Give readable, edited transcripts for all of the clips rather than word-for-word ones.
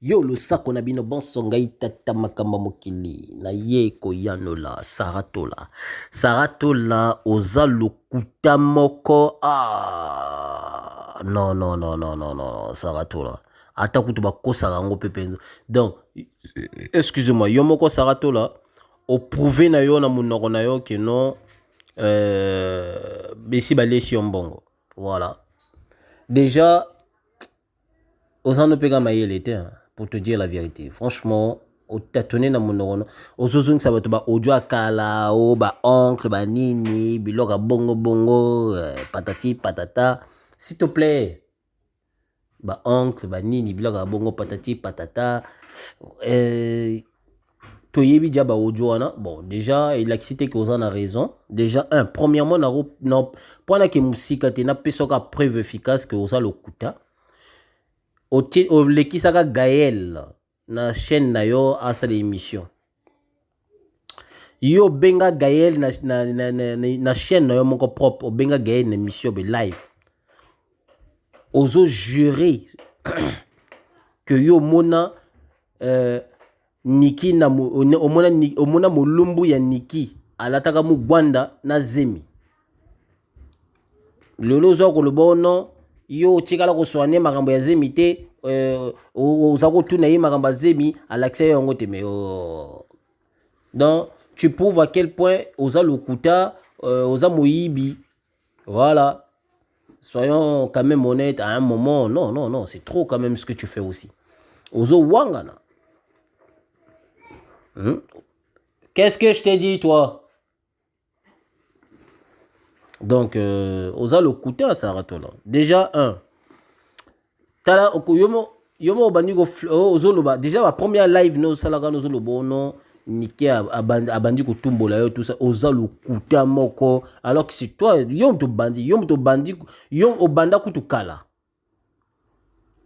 Yo le sako na bino bonso ngai tata makamba mokili na ye koyanola saratola saratola oza lokuta moko non non non non non non saratola ata kutu bakosaka yango mpe mpenza donc excusez-moi yo moko saratola oprouve na yo na monoko na yo ke non besi balesi yo mbongo voilà déjà oza no peka mayele te hein. Pour te dire la vérité. Franchement, au tâtonné dans mon neurone, au zozung ça va te ba audio akala, o ba oncle, ba nini, biloga bongo bongo, patati patata. S'il te plaît. Ba oncle, ba nini, biloga bongo patati patata. Toyebi dia ba audio wana. Bon, déjà, il a cité que Ozan a raison. Déjà, premièrement, na point que musika te na pesoka preuve efficace que Ozan le kuta. O lekisaka Gaël na chaîne na yo asala émission yo benga Gaël na chaîne na yo moko propre o benga Gaël na émission be live ozo jurer que yo mona Niki na omona molumbu ya Niki alataka mu gwanda na zemi lelo zo ko lobono yo tikala ko soigner makambo ya zemi te oza kotuna ye makambo ya zemi alaxe yango te mais donc tu prouves à quel point oza lokuta oza moyibi voilà soyons quand même honnêtes à un moment non non non c'est trop quand même ce que tu fais aussi ozo wangana qu'est-ce que je t'ai dit toi donc oza lokuta saratola déjà tala yomo obandi ozoloba déjà la première live no salaka no zoloba no Niki abandi kotumbola yo tout ça oza lokuta moko alors que c'est toi yo to bandi yo obanda kutu kala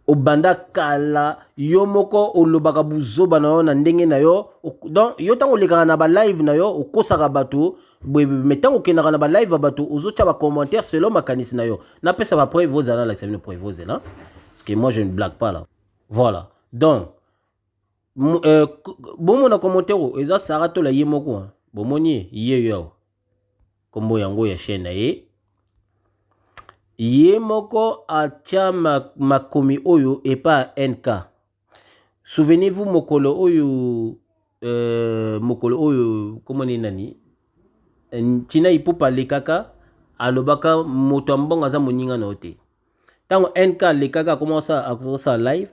obanda kala yo moko olobaka buzoba na yo na ndenge na yo donc yo tango lekaka na ba live na yo okosaka bato mais tango okendaka na ba live ya bato ozotia ba commentaire selon makanisi na yo na pesa ba preuve ozala la examine preuve ozela parce que moi je ne blague pas là voilà donc bomo na commentaire eza saratola ye moko bomoni ye yo kombo yango ya chaîne na ye moko atia makomi oyo epa NK. Souvenez-vous mokolo oyo comment ni nani Tina ipupa lekaka alobaka moto mbongo aza moninga na ote. Tango NK lekaka commence à live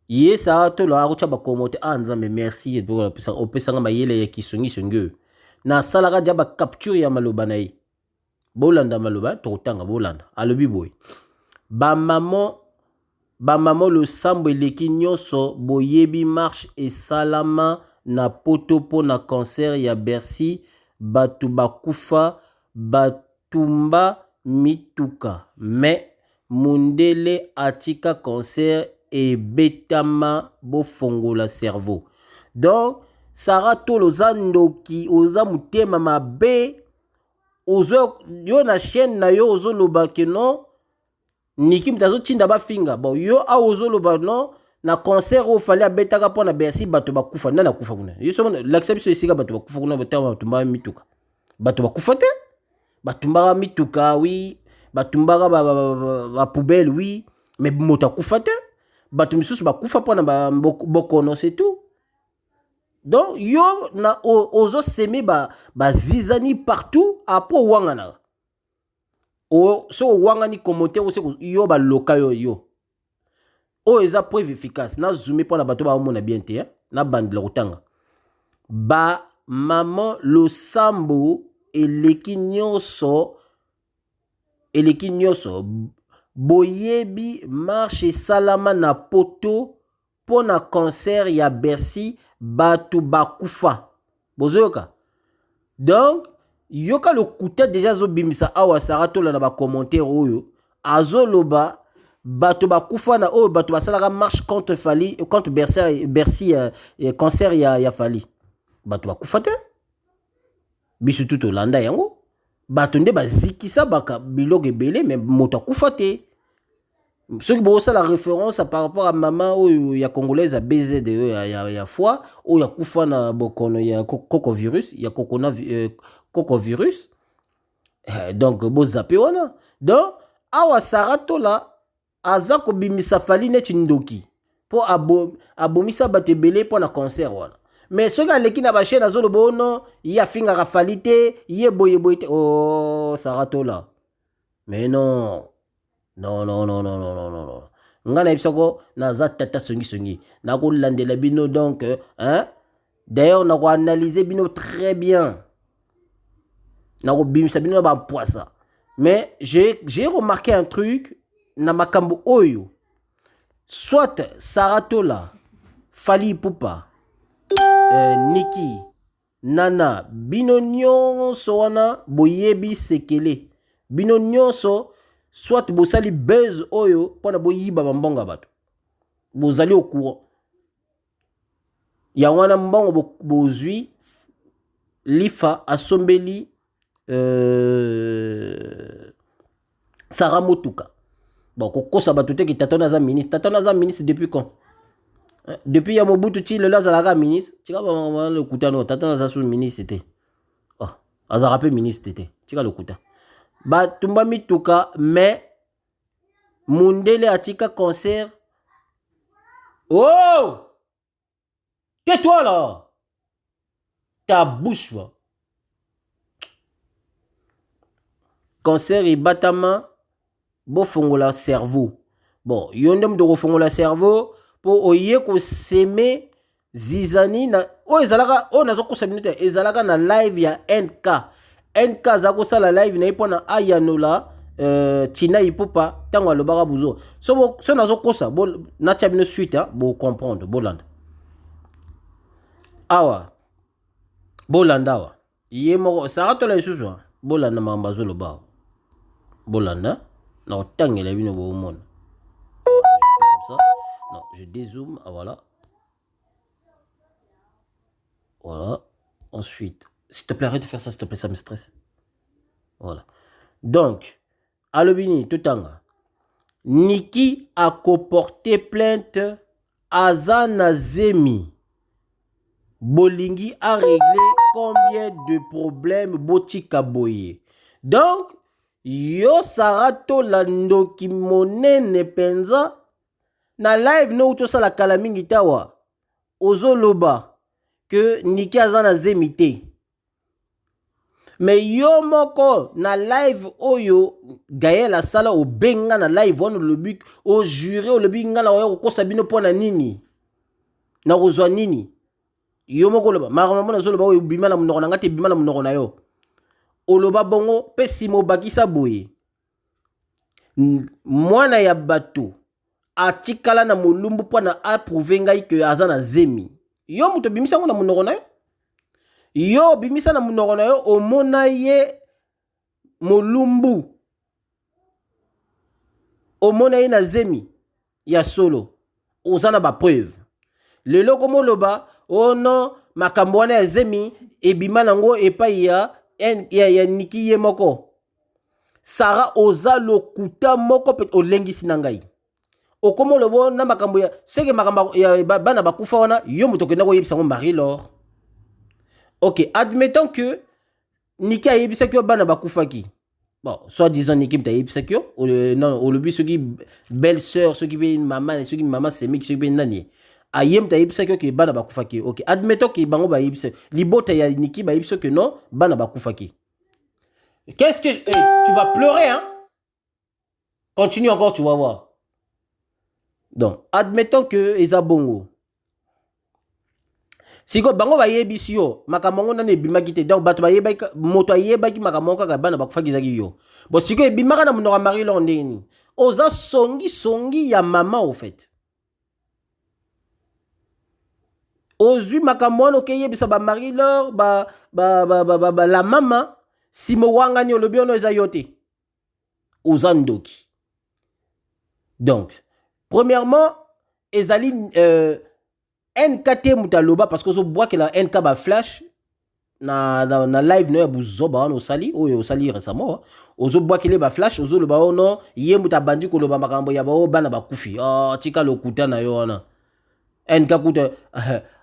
ye saratola akotia ba commenter nzambe merci opesanga mayele ya kisongi songi na salaka dia ba capture ya maloba na ye. Bolanda maloba tokotanga bolanda alobi boy ba maman le sambo eleki nyonso boyebi marche et salama na poto po na cancer ya Bercy batu bakufa batumba mituka mais mundele atika cancer et betama bofongola cerveau donc saratolo zandoki oza mutema mabe ozo yo na chaîne na yo ozo loba ke non Niki mtazo tinda ba finga bon yo a ozo loba non na concert o fallait abetaka po na Bercy bato bakufa na kufa kuna yo so l'acception esika bato bakufa kuna batama batumba mituka bato bakufa te batumba mituka oui batumba ba poubelle oui mais moto akufa te bato misusu bakufa po na bokono c'est tout. Donc, yo na ozo semi ba zizani partout apo wangana. So wangani commentaire aussi yo ba loka yo. O eza preuve efficace na zoomé pour na bato ba mona bien te na bande lotanga. Ba maman lo sambo eleki nyonso boyebi marche salama na poto po na concert ya Bercy batu bakufa bozoyoka donc yoka le kuta déjà zo bimisa awa saratola na ba commentaire oyo azoloba batu bakufa na oyo batu basalaka marche contre Fali contre Bercy concert ya Fali batu bakufa te bisu tout Olanda yango batu nde bazikisa baka biloko ebele mais moto akufa te Ce qui ça la référence par rapport à maman où il y a congolaise à baiser de il y a fois où il y a kufa na bokono il y a cocovirus il y a cocovirus donc bo zappé wana donc awa sarato la aza ko bimisa fali neti ndoki po abomisa bato ebele mpo na concert wana mais soki aleki na bachaine azoloba ono ye afingaka fali te ye boyeboye te oh sarato la mais non non non non non non non non non nga na yebisako naza tata songi nakolandela bino donc hein d'ailleurs nakoanalyse bino très bien nakobimisa bino na bampoisa mais j'ai remarqué un truc na makambo oyo soit Saratola Fally Ipupa Niki Nana bino nyonso wana boyebi sekele bino nyonso soit bosali buzz oyo pona boyiba bambonga bato bozali au courant ya wana mbongo bozwi lifa asombeli Sarah Motuka bon kokosa bato te ki tatona za ministre depuis quand depuis ya Mobutu ti le lazalaka ministre tika ba le kutano tatona za sous ministre te oh azara pe ministre te tika le kuta ba tumba mituka mais Mundele atika concert oh tais-toi là ta bouche va concert et batama bo fongola cerveau bon yondem de fongola cerveau pour oye ko seme zizani na o ezalaka o nazo ko minute ezalaka na live ya NK zako sala live na ipona ayanola Tina Ipupa tango alobaka buzo so nazo kosa bo na tia suite bo comprendre bolanda awa bolanda awa ye moko Saratola isusu bolanda mambazo loba bolanda na otangela bino bo mona comme ça non je dézoome voilà ensuite s'il te plaît arrête de faire ça s'il te plaît ça me stresse voilà donc alobini totanga Niki a porté plainte Azana Zemi bolingi a réglé combien de problèmes botika boye donc yo Saratola ndoki monene penza na live no utosa la kalamingi tawa ozoloba que Niki Azana Zemi te mais yo moko na live oyo Gaël asala o benga na live wana lobi o juré o lobi nga na oyo kosa bino pona nini na kozwa nini yo moko loba mara mona zoloba o bima na munoko na ngate bima na munoko na yo oloba bongo pe simo bakisa boye mwana ya bato atikala na mulumbu pona approuver ngai que Azana Zemi yo muto bimisa ngo na munoko na yo yo bimisa na munoko na yo omona ye molumbu omona ye na Zemi ya solo ozana ba preuve lelo komo loba oh non makambo wana ya Zemi ebima nango epai ya Niki ye moko Sara oza lokuta moko pe olengisi na ngai okomo lobo na makambo ya seke makambo ya bana bakufa wana yo muto kenda ko yebisa ngo Marie-Laure. Ok, admettons que Niki a yebisa que bana bakufaki. Bon, soit disant Niki mta yebisa que non, au lobby ceux qui belle-sœur, ceux qui veulent une maman, ceux qui maman c'est mix, ceux qui veulent nani. Ayem ta yebisa que bana bakufaki. Ok, admettons que bango ba yebisa. Libota ya Niki ba yebisa que non, bana bakufaki. Qu'est-ce que tu vas pleurer hein? Continue encore, tu vas voir. Donc, admettons que eza bongo. Siko bango ba yebisi yo makamongo na ebimaki te donc bato ba yebaki moto ayebaki makamongo kaka bana bakufaki zaki yo bon siko ebimaka na munoko Marie-Laure ndeni oza songi ya mama au fait ozwi makamono ke yebisa ba Marie-Laure ba la mama simo wangani olobi ono eza yo te oza ndoki donc premièrement ezali NKT Moutaloba parce que je vois que la NK ba flash na live no ya buzoba wana osali oyo osali récemment ozobwakele baflash ozoloba o no ye moto abandi koloba makambo ya bao bana bakufi tika lokuta na yo wana nk kuta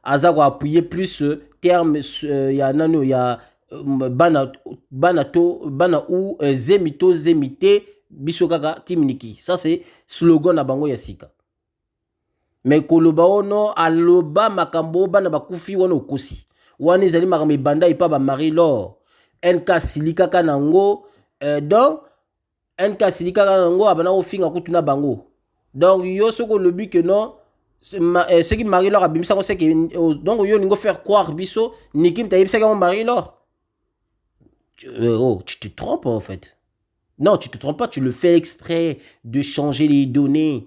aza koappuye plus terme ya nano ya bana u zemi to zemi te biso kaka timiniki ça c'est slogan na bango ya sika mais koloba o no aloba makambo bana bakufi wana okosi wana ezali makambo ebanda epa bamari lor nk silikaka nango donc nk silikaka nango abana kofinga kutu na bango donc yo soko olobi ke non ce qui marie lor abimisako seke donc yo olingo faire croire biso niki mta yebisaki yango marie lor tu te trompes en fait non tu te trompes pas tu le fais exprès de changer les données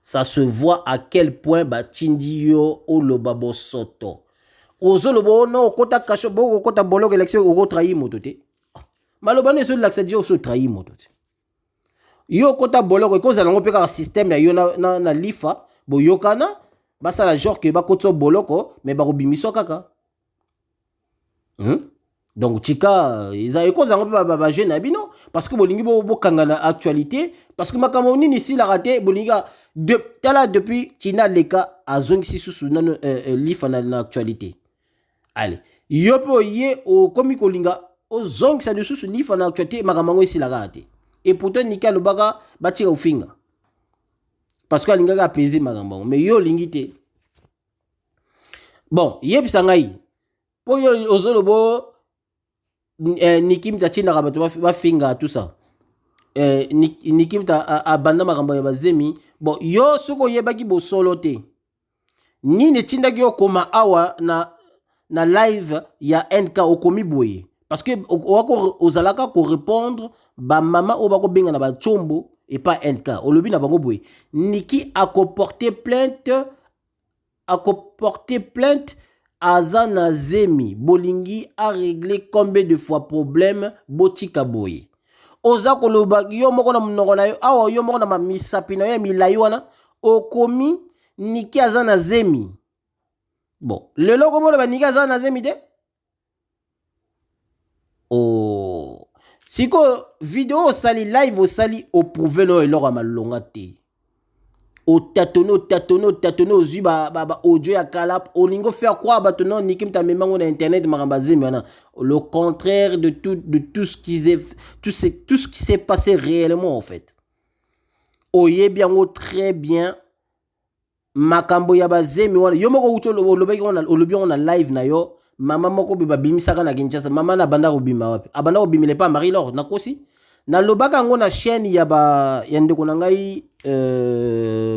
ça se voit à quel point batindi yo oloba bosoto ozolobo no okota kasho boko okota boloko élection oko trahir moto te maloba ne so laksa dio so trahir moto te yo okota boloko ekozala ngo pe ka système na yo na lifa boyokana basala genre ke bakotso boloko mais bakobimiso kaka donc tika eza ekozala ngo pe ba jeune abino parce que bolingi bokanga na actualité parce que makambo nini si la raté bolinga tala depuis tina leka azongisi susu na lifa na actualité. Allez, yopo ye o komi kolinga o zong sa dessous sur lifa na actualité makamango ici la gate. Et pourtant nika le baga batira au finga. Parce que alinga ga apaiser makambo mais yo lingite. Bon, yeb sangai. Po yo ozolobo nikim ta china rabato ba finga tout ça. Nikim ta abanda makambo ya bazemi. Bon, yo suko yebaki bo solo te. Ni ne tinda yo koma awa na live ya NK okomi boye parce que wako ozalaka ko répondre ba mama o bako benga na ba chombo et pas NK olobi na bango boye niki a porter plainte azana zemi bolingi a régler combien de fois problème botika boye oza koloba yo moko na mnoko na yo awa yo moko na mamisapi na yo milayi wana okomi niki azana zemi. Bon, le logo mo ba nika za na zemide. Oh. Siko vidéo sali live au sali au prouver no eloko malonga te. O tatono ozu ba audio ya kalap olingo faire quoi batono nikim ta memango na internet makamba zemi wana. Le contraire de tout ce qui s'est passé réellement en fait. Oye bien très bien makambo ya bazemi wana yo moko uto olobi on a live na yo mama moko be babimisaka na Kinshasa mama na banda kobima wapi abanda kobimile pa Marie Laure nakosi na lobaka ngo na chaîne ya ndeko na ngai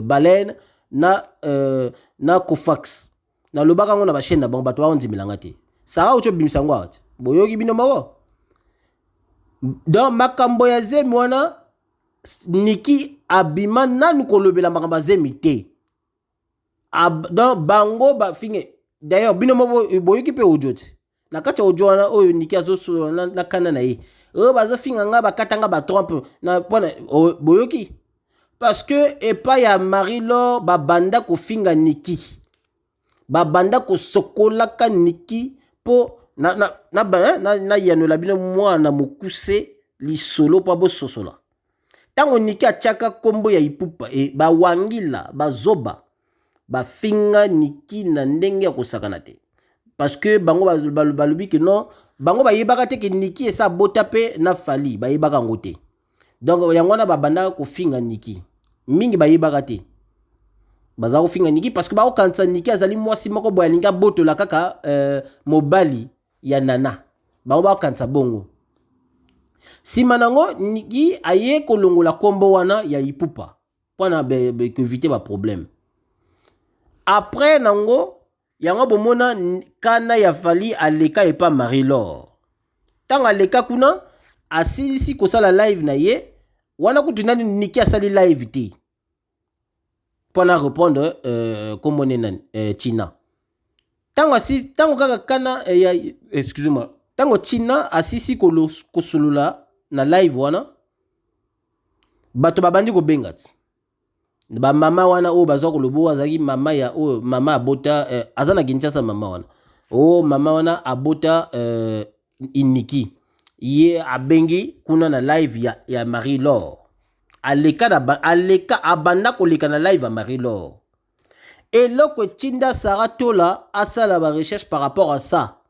Baleine na Kofax na lobaka ngo na ba chaîne na bango bato baondimilanga te sara uto bimisa ngo ati boyoki bino mako donc makambo ya zemi wana niki abima nanu kolobela makambo zemi te. Donc bango ba finge d'ailleurs binomo boyoki pe ojoti na kati ojo wana oyo niki azo na kana na ye bazo finga nga bakatanga ba trompe na pona boyoki parce que epa ya Marie Laure babanda ko finga niki babanda ko sokolaka niki po na yanola bino mwana mokuse lisolo pa bo sosola tango niki achaka kombo ya ipupa ba wangila bazoba ba finga niki na ndenge ya kosakana te parce que bango balobi que non bango ba yebaka te ke niki esa bota pe na fali ba yebaka ngote donc yango na babanda ko finga niki mingi ba yebaka te baza ko finga niki parce que ba ko kansa niki azali mwasi moko boya linga boto la kaka mobali ya nana bango ba ko kansa bongo sima nango niki aye kolongola kombo wana ya ipupa pona be que éviter ba problème. Après nango yango bomona kana ya fali aleka et pas Marie Laure tant aleka kuna asisi kosala live na ye wana kutunani niki asali live te pona répondre comme on est China tango kaka kana excusez-moi tango China asisi kosolula na live wana bato babandi ko bengati ba mama wana o bazo ko lobo azaki mama ya o mama abota azana Kinshasa mama wana oh mama wana abota Niki ye abengi kuna na live ya Marie Laure aleka abanda koleka na live ya Marie Laure eloko tinda Sarah Tola asala ba recherche par rapport à ça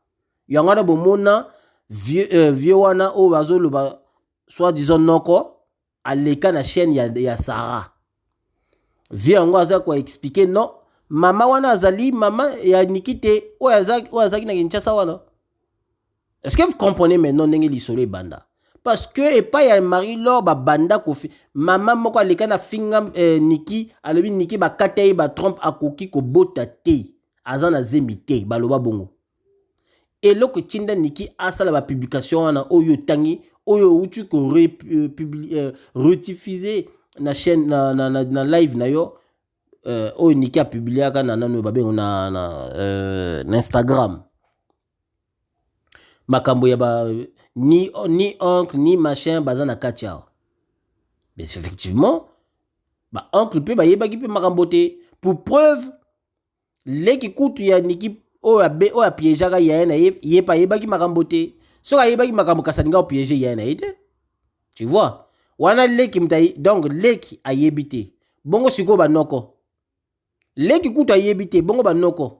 yangana bomona vieux wana o bazoloba soit disons noko aleka na chaîne ya Sarah vieux yango aza ko expliquer non mama wana azali mama ya Nikite o azaki na Kinshasa wana. Est-ce que vous comprenez maintenant ndenge lisolo banda? Parce que et pas ya Marie Laure ba banda kofi mama moko aleka na finga Niki alobi Niki ba katei ba trompe akoki ko bota te azana zembi te baloba bongo. Et loko tinda Niki asala ba publication wana oyo tangi oyo utu ko rediffuser na chaîne na live na yo oyo Niki a publié ka na nano ba bengo na Instagram. Makambo ya ba ni oncle ni machin bazana katia. Mais effectivement ba oncle pe ba yebaki pe makambo te pour preuve leki kutu ya Niki o ya piéger ka ya na yepa yebaki makambo te so ka yebaki makambo kasaninga o piéger ya na ite. Tu vois wana leki mtai donc leki ayebite bongo siko ba noko leki kutu ayebite bongo ba noko.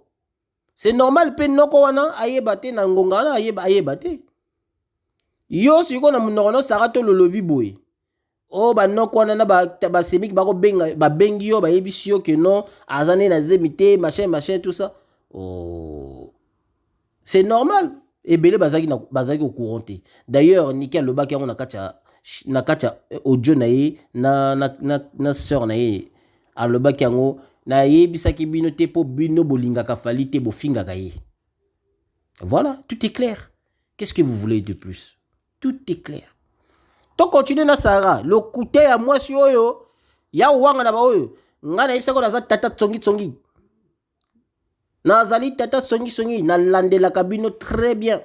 C'est normal pe noko wana ayebate na ngonga wana ayebate. Yo siko na munono Sarah Tola lolobi boy. Oh ba noko wana na ba semik ba ko benga ba bengi yo ba yebisi yo que non azane na zemite machin tout ça. Oh. C'est normal. Et belé bazaki au courant. D'ailleurs Niki alobaki on na kacha audio na ye na sœur na ye alobaki yango na yebisaki bino te po bino bolingaka fali te bofinga ye. Voilà, tout est clair. Qu'est-ce que vous voulez de plus? Tout est clair. Donc continue na Sarah, le côté à moi si oyo ya wanga na ba oyo ngana yebisa ko naza tata tsongi nazali tata tsongi na landela kabino très bien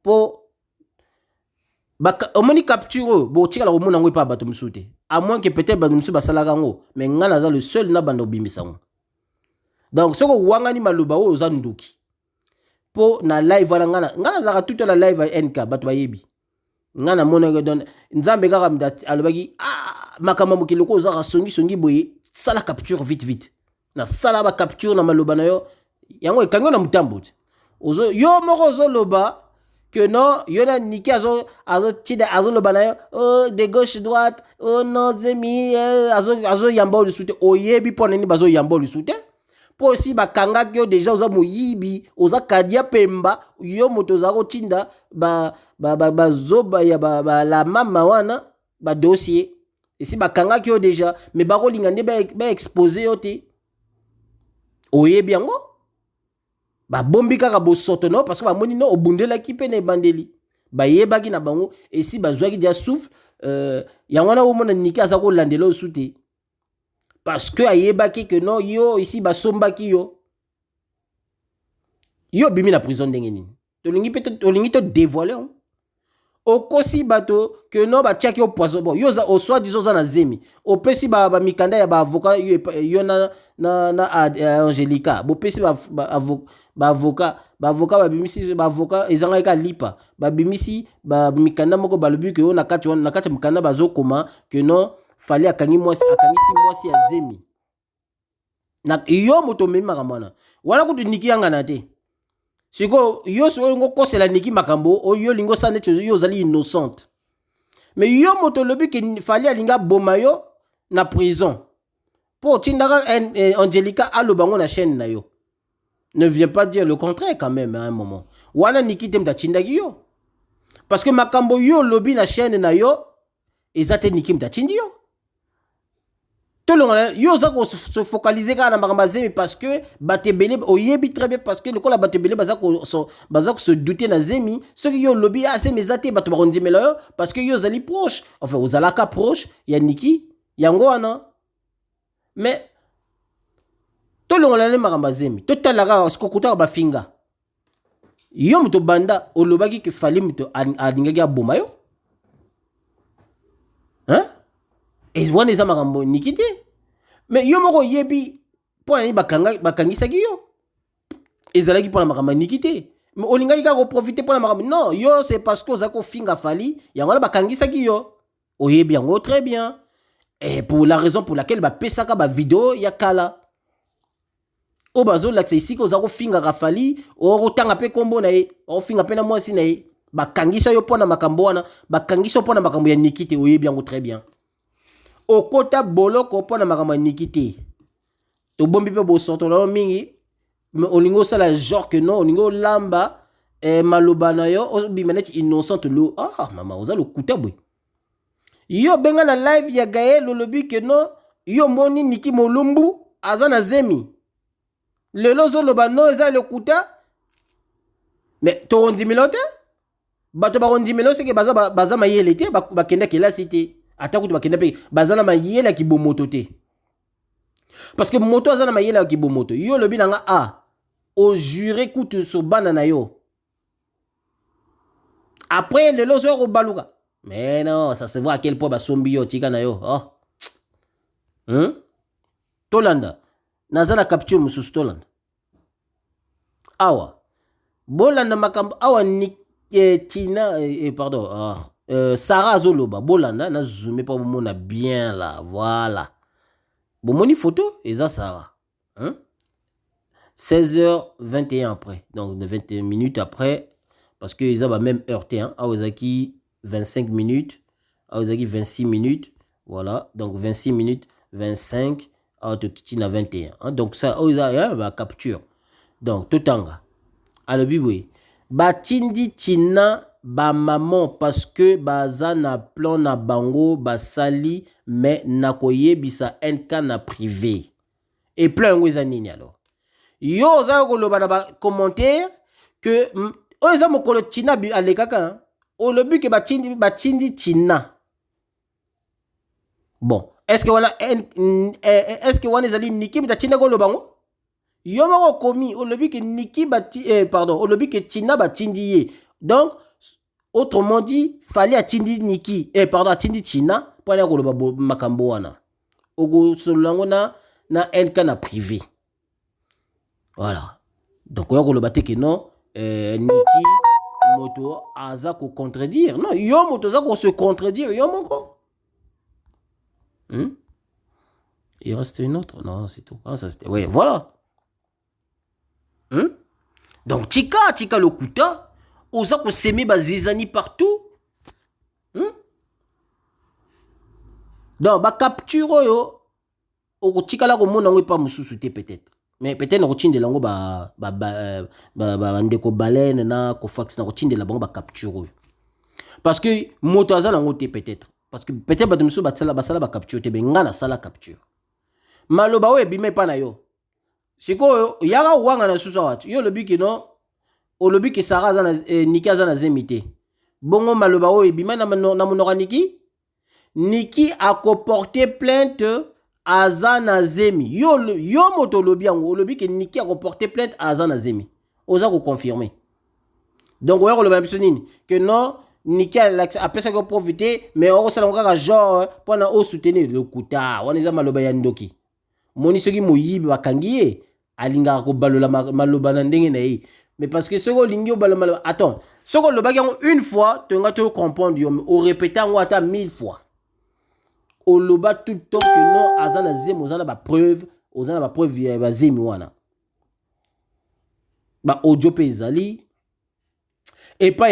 po omoni capture bo tika la omona ngo pa bato msute à moins que peut-être bato msu basalaka ngo mais ngana za le seul na bando bimbisa ngo. Donc soko wanga ni maloba oyo za nduki po na live wala ngana za tout na live ya NK bato bayebi ngana mona ngo don nzambe kaka mdati alobaki makama mokiloko oza songi boye sala capture vite na sala ba capture na maloba na yo yango ekango na mutambo ozo yo moko ozo loba que non yona Niki azo loba na yo oh de gauche droite oh non zemi azo yamba le soute oyebi pona ni bazo yamba le soute po aussi bakanga kyo déjà oza moyibi oza kadia pemba yo moto za ko tinda zoba ya la mama wana ba dossier ici bakanga kyo déjà mais bako lingande ba exposer yo te oyebi yango ba bombi kaka bosoto no parce que ba moni no obundela ki pe na bandeli ba yebaki na bango et si ba zwaki dia souffle yango na omona Niki aza ko landela osute parce que ayebaki que non yo ici ba sombaki yo bimi na prison ndenge nini tolingi to dévoiler okosi bato que non ba tiaki au poison bon yo za o soit disons za na zemi opesi ba mikanda ya ba avocat yo na Angelica bo pesi ba avocat babimisi ba avocat ezanga ka lipa babimisi ba mikanda moko balobi que na kati mikanda bazokoma que non fallait akangi mwasi ya zemi na yo moto memi makamwana wana kutu Niki yanga na te siko yo so ngo kosela Niki makambo o yo lingo sane yo zali innocente mais yo moto lobi que fallait alinga boma yo na prison pour tindaka Angelica alobango na chaîne na yo ne viens pas dire le contraire quand même à un moment wana Niki temta tindaki yo parce que makambo yo lobi na chaîne na yo ezate Niki mta tindi yo tout le monde yo za ko se focaliser kana makamba zemi parce que batebele oyebi très bien parce que le kola batebele baza ko se douter na zemi ce que yo lobby c'est mes até bato ba kondimela yo parce que yo zali proche enfin vous alaka proche ya Niki yango wana mais tout le monde makamba zemi tout talaka ce ko kutaka ba finga yo muto banda olobaki que fali muto alingaki aboma yo hein. Et wana eza makambo Niki te mais yo moko yebi po ani bakangisaki yo ezalaki pour la makambo niki te. Mais olingaki kaka profiter pour la makambo. Non, yo c'est parce que ozako finga fali, yango la bakangisaki yo. Oyebi yango très bien. Et pour la raison pour laquelle ba pesaka ba vidéo ya kala. O bazo lakse ici ko zako finga rafali, o tanga pe kombo na ye, o finga pe na mwasi na ye. Bakangisa yo pona makambo wana, bakangisa pona makambo ya niki te, oyebi yango très bien. Okota boloko pona makambo ya niki te. To bombi pe bo soto la mingi, mais olingo sala genre que non, olingo lamba maloba na yo, o bimanet innocente lo. Ah mama, oza lo kutabwe. Yo benga na live ya Gaël lolobi que non, yo moni Niki Molumbu azana zemi. Le lozo loba no eza le kuta. Mais to rondi milote? Bato ba rondi milote c'est que baza mayele te, ba kenda ke la cité. Ataku to ba kenda pe bazana mayele ki bomoto te. Parce que moto azana mayele ki bomoto. Yo lobi nanga a o juré kutu so banana yo. Après le lozo ro baluka. Mais non, ça se voit à quel point basombi yo tika na yo. Oh. Tolanda. Nazana capture mususu Tolanda. Awa. Bolanda makambo awa ni Tina pardon. Sarah Zoloba. Bolanda na zoomé pas mona bien là. Voilà. Bon moni photo eza Sarah. 16h21 après. Donc 21 minutes après parce que ils ont même heurté hein. Awazaki 25 minutes, Aozaki 26 minutes, voilà, donc 26 minutes, 25, Autokitina 21. Hein? Donc ça, Oza, capture. Donc, Totanga. Alobiwe. Batindi tina ba maman parce que bazana plan na bango basali mais nakoye bisa NK na privé. Et plein de nini alors. Yo oza koloba na ba commentaire que oza mokolo tina bi alekaka. O le but que batindi tina. Bon, est-ce que wana ezali Niki batina ko lobango? Yo moko komi o le but que Niki pardon, o le but que tina batindi ye. Donc autrement dit, fallait atindi Niki pardon, atindi tina pour aller ko loba makambo wana. Ogo solango na NK na privé. Voilà. Donc on ko loba te que non Niki moto aza ko contredire. Non, yo moto aza ko se contredire. Yo moko. Il reste une autre. Non, c'est tout. Ah, ça c'était. Oui, voilà. Donc, tika le kuta. Oza ko seme bazizani partout. Donc, ba capture yo. Oko tika la ko mona ngwe pa mususu te peut-être. Mais peut-être na kochinde lango ba ndeko baleine na ko fax na kochinde la bango ba capture. Parce que moto azana ngote peut-être. Parce que peut-être ba demiso basala ba capture te benga na sala capture. Maloba we bime pa na yo. Siko yaka wanga na susa watu. Yo lobi ki no o lobi ki Sarah azana Niki azana zemite. Bongo maloba we bime na monora Niki. Niki a porté plainte Azana Zemi. Yo moto lobi yango, lobi que Niki a reporté plainte à Azana Zemi. Oza ko confirmer. Donc on va le nini que non Niki a pensé qu'on profiter mais on s'est encore genre pendant au soutenir le kuta. On est maloba ya ndoki. Moni soki moyibi bakangiye alinga ko balola maloba na ndenge na yi. Mais parce que soko lingi o balola attends, soko loba yango une fois, tu vas te comprendre yo au répéter en ata 1000 fois. Oloba tout le temps que non azana zemi ozana ba preuve ya ba zemi wana ba audio pe ezali et pas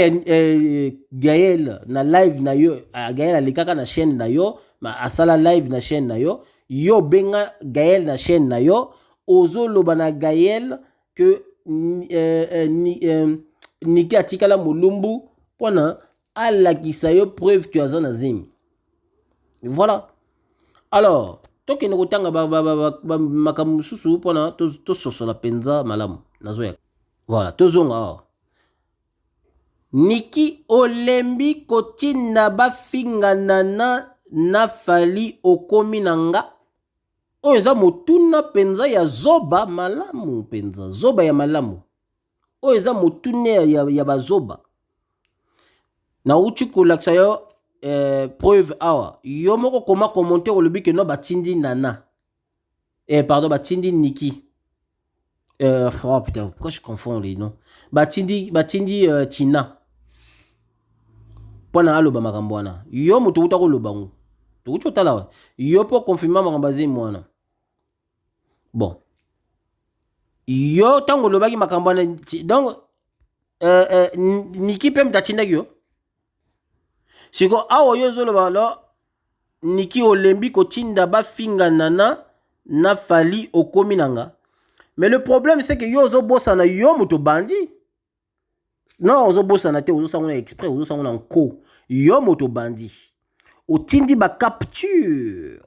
Gaël na live na yo Gaël alikaka na chaîne na yo ma asala live na chaîne na yo yo benga Gaël na chaîne na yo ozo loba na Gaël que Niki atikala molumbu pona alakisa yo preuve que azana zemi. Voilà. Alors, to ke neko tanga makamu susu pona to soso la penza malamu nazoya. Voilà, to zonga. Niki olembi kotinda ba finga na fali okomi nanga. Oyo eza motuna penza ya zoba malamu penza. Zoba ya malamu. Oyo eza motune ya bazoba. Na uchi kolaksa yo preuve awa yo moko koma commenter le but que no batindi nana pardon batindi Niki Oh putain, pourquoi je confonds les noms? Batindi Tina. Pona aloba makambo wana. Yo moto uta ko loba ngo. To tala wa. Yo po confirmer makambo azi mwana. Bon. Yo tango lobaki makambo wana donc Niki pe mtatinda yo. Siko awo yo zoloba lo Niki olembi kotinda ba finga nana na fali okomi nanga. Mais le problème c'est que yo zo bossa na yo moto bandi. Non, ozo bossa na te ozo sangona exprès ozo sangona nko. Yo moto bandi. Otindi ba capture,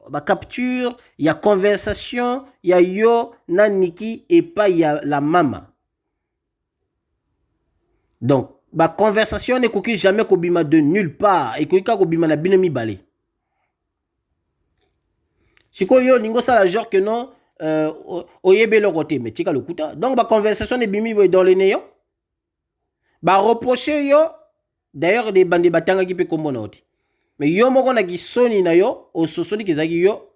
ya conversation, ya yo na Niki et pas ya la mama. Donc, ba conversation ne koki jamais kobima de nulle part et koki kobima na bino mibale. Siko yo ningo ça la genre que non oyebe le côté mais tika le kuta. Donc ba conversation ne bimi dans le néant. Ba reprocher yo d'ailleurs des bandi batanga qui peut kombona oti. Mais yo moko na kisoni na yo ososoni kizaki yo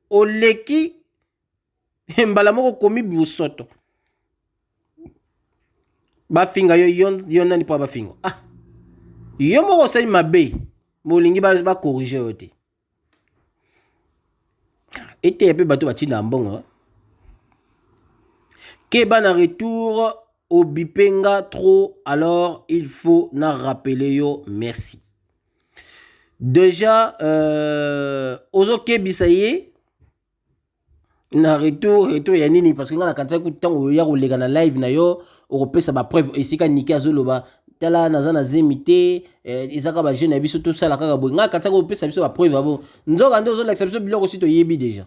oleki mbala moko komi busoto. Ba finga yo yon nani pa ba finga. Ah. Yo moko sai mabe molingi ba corriger oti. Ete un peu bateau bati na mbongo. Keba na retour au bipenga trop, alors il faut na rappeler yo merci. Déjà, ozo kebisa ye na retour ya nini parce que nga na kanisa kutango ya kolega na live na yo okopesa ba preuve esika Niki azoloba tala naza na zemite ezaka ba jeune biso tout ça la kaka boy nga kanisa kopesa biso ba preuve abo nzoka ndo zo l'exception biloko sito yebi déjà.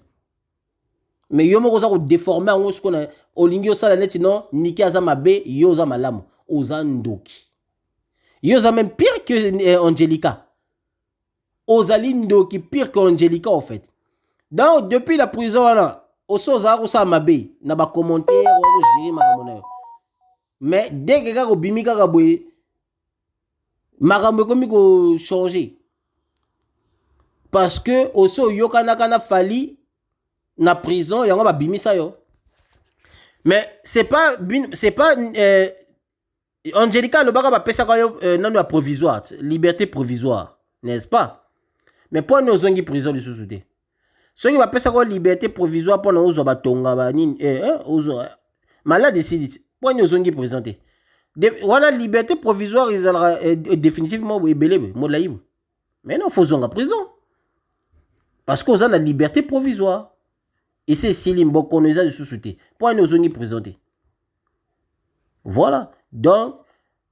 Mais yo moko za ko déformer ngo siko na olingi osala neti non Niki aza mabe yo za malamu oza ndoki. Yo za même pire que Angelica. Ozali ndoki pire que Angelica en fait. Donc depuis la prison là oso za ko sa mabe na ba commentaire ko gérer makamona. Mais dès que ka ko bimika ka boye makambo komi ko changer. Parce que oso yokana kana fali na prison yango ba bimisa yo. Mais c'est pas Angelica le baka ba pesa ka yo nanu provisoire, liberté provisoire, n'est-ce pas? Mais pour nous zongi prison de sous-souté. Ceux qui va pesa ka liberté provisoire pour nous ba tonga ba nini ozo malade décide pour nous zongi présenté. Voilà liberté provisoire ils allera définitivement belé mo la yibu. Mais non faut zonga prison. Parce qu'on a la liberté provisoire. Et c'est Silim Bokoneza de sous-souté. Pour nous zongi présenté. Voilà. Donc,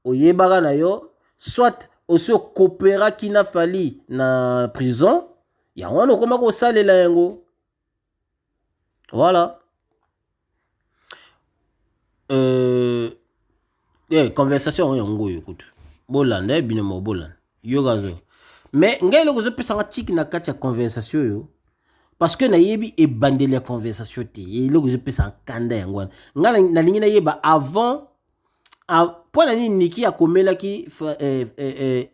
oyebara na yo, soit aussi coopéra qui n'a fallu na prison, ya wana koma ko salela yango. Voilà. Conversation yango écoute. Bolanda binemo bolanda. Yo gazo. Mais ngai loko zo pesa tik na kati ya conversation yo. Parce que na yebi e bandeli ya conversation ti. Et loko zo pesa kanda yango. Nga na lingi na yeba avant pour la Niki a komela ki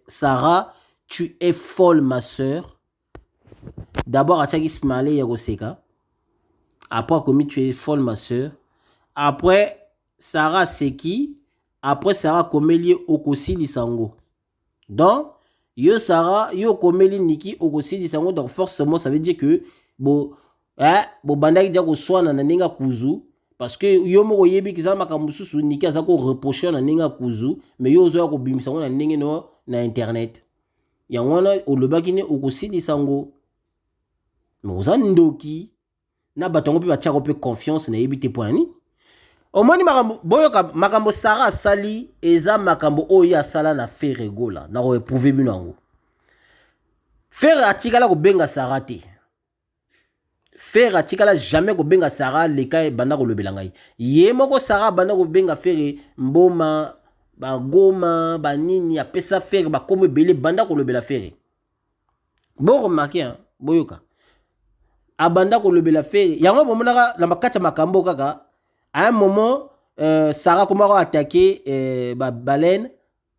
Sarah, tu es folle ma soeur. D'abord Achaki Smale Yagoseka. Après commis tu es folle ma soeur. Après Sarah c'est qui? Après Sarah komeli Okosi Lisango. Donc yo Sarah yo komeli Niki Okosi Lisango, donc forcément ça veut dire que bo bandaki dia ko swana na ninga kuzu. Parce que yo moko yebi kizama makambo susu Niki azako reprocher na ninga kuzu mais yo zo ko bimisa na ninga no na internet ya wana olobaki ne okosilisa ngo mais ozandoki na batongo pe batiako pe confiance na yebi te poani omoni makambo boyoka makambo Sarah sali eza makambo oyo asala na Frère Egola na ko éprouver bino ngo Frère atikala ko benga Sarah te. Frère atikala jamais ko benga Sarah leka banda ko lobela ngai. Ye moko Sarah banda ko benga Frère mboma ba goma ba nini apesa Frère ba komo belé banda ko lobela Frère. Bon remarquer hein boyoka. Abanda ko lobela Frère. Yango bomonaka na makati makambo kaka à un moment Sarah comment attaquer ba baleine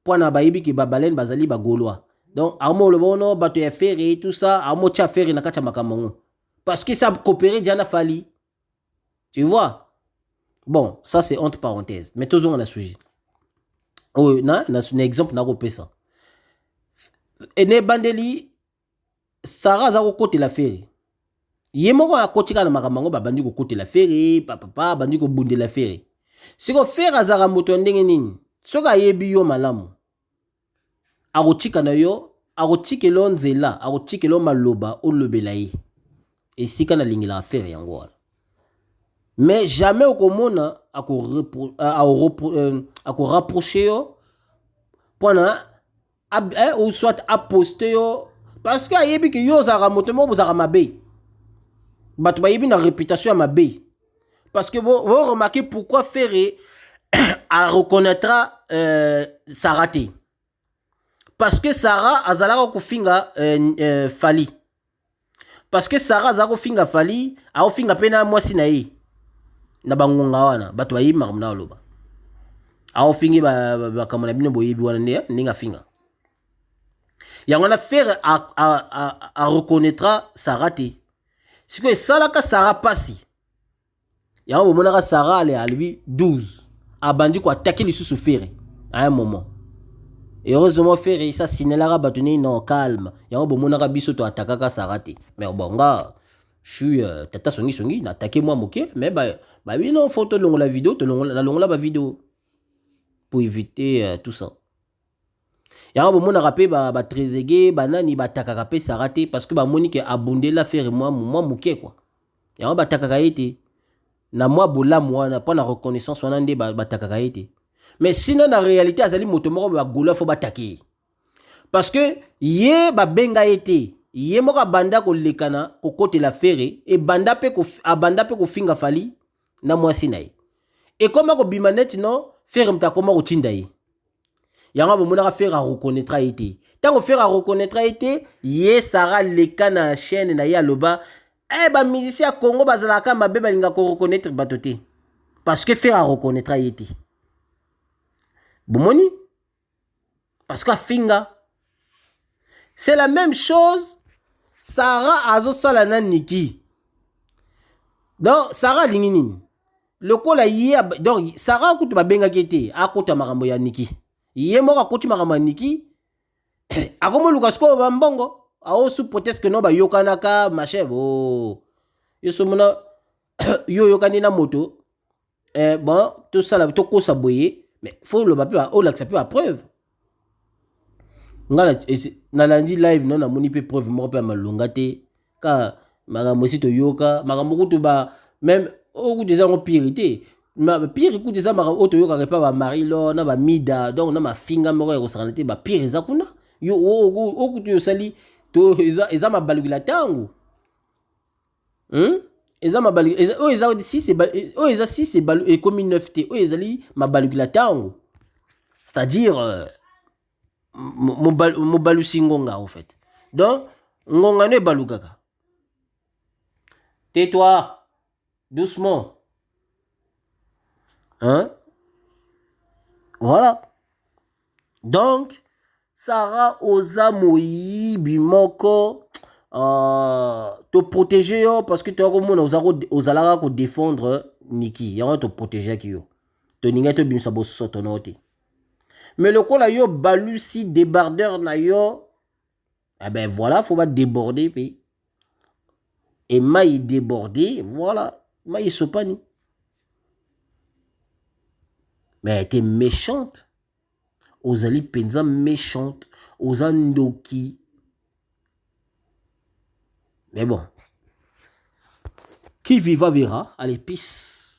pour na bayibi ki ba baleine bazali ba gaulois. Donc amo le bono bato ya Frère tout ça amo tia Frère na kati makambo. Parce que ça a coopéré Diana Fali. Tu vois? Bon, ça c'est entre parenthèses. Mais toujours on a sujet. Oh, na exemple na ko ça. Et ne bandeli Sarah za ko côté la fere. Ye moko akotika na makambo babandi ko côté la fere, papa bandi ko bunde la fere. Siko fere azaka moto ndenge nini? Soka yebi yo malamu. Akotika na yo, akotikelo nzela, akotikelo maloba olobela ye. Et si kana lingila affaire yango wana. Mais jamais okomona ako rapprocher yo pona ou soit à poster yo parce que ayebi que yo zara moto mo bozara mabe. Bato bayebi na réputation ya mabe. Parce que vous remarquez pourquoi Ferré a reconnaîtra Sarah te. Parce que Sarah azalaka kofinga Fali. Parce que Sarah azalaka kofinga Fali, a ofinga pena mwasi na ye. Na bangonga wana, bato bayebi makamna oloba. A ofingi ba kamona bino boyebi wana ndinga finga. Yango na Ferré a reconnaîtra Sarah te. Si que salaka Sarah passi. Yango monaka Sarah ale à lui 12. Abandi ko attaquer les sous Ferré à un moment. Et heureusement Ferré ça sinelara batuni non calme. Yango monaka biso to attaquer Sarah te. Mais bon nga je suis tata songi na attaquer moi moké mais bah oui non faut te longo la vidéo te longo la vidéo pour éviter tout ça. Yango monaka pe ba trezege banani batakaka pe Sarah te parce que ba monique abondé la Ferré moi moké quoi. Yango batakaka été na moi bola moi na pas na reconnaissance wana nde batakaka été. Mais sinon na réalité azali moto moko ba gola faut batake. Parce que ye ba benga été, ye moko banda ko lekana ko kote la Ferré et banda pe ko abanda pe ko finga Fali na moi sinaye. Et comment ko bimanet non Ferré mta comment ko tinda ye. Yanga bo mona Ferré a reconnaîtra été. Tant ko Ferré a reconnaîtra été, ye Sarah lekana chaîne na ya loba. Eh bah musicien à Congo bazalaka mabe balinga ko reconnaître batoté parce que faire à reconnaître été. Bomoni parce que finga c'est la même chose Sarah azo sala na Niki. Donc Sarah lingini. Le kola yé donc Sarah kutu ba benga kete akota makambo ya Niki. Yé moko akoti makambo ya Niki. Akomo lukasko ba mbongo. Aho sous prétexte que non ba yokanaka machin oh yo somona yo yokani na moto bon tout ça là to ko saboyer mais faut le papier o l'accepter à preuve ngala na lundi live non na moni pe preuve mo pe malonga te ka makambo si to yoka makambo ko to ba même au coup des en pire ma pire coup des makambo to yoka pas ba marilo na ba mida donc na ma finga mo ko sanité ba pire za kuna yo au coup to sali to eza mabalugila tangu eza mabalugila o eza si c'est balu et comme 9t o ezali mabalugila tangu c'est-à-dire mobalusi ngonga en fait donc ngonga ne balugaka tais-toi doucement hein voilà donc Sarah oza moyibi moko te protéger yo parce que tu as comme ozalaka ko défendre Niki yango te protéger ki yo to ninga to bimsa bo soto note mais le kola yo balusi débardeur na yo eh ben voilà faut pas déborder puis et maille débordé voilà maille sopani mais elle était méchante ozali penza méchante ozandoki. Mais bon, qui vivra verra. Allez, peace.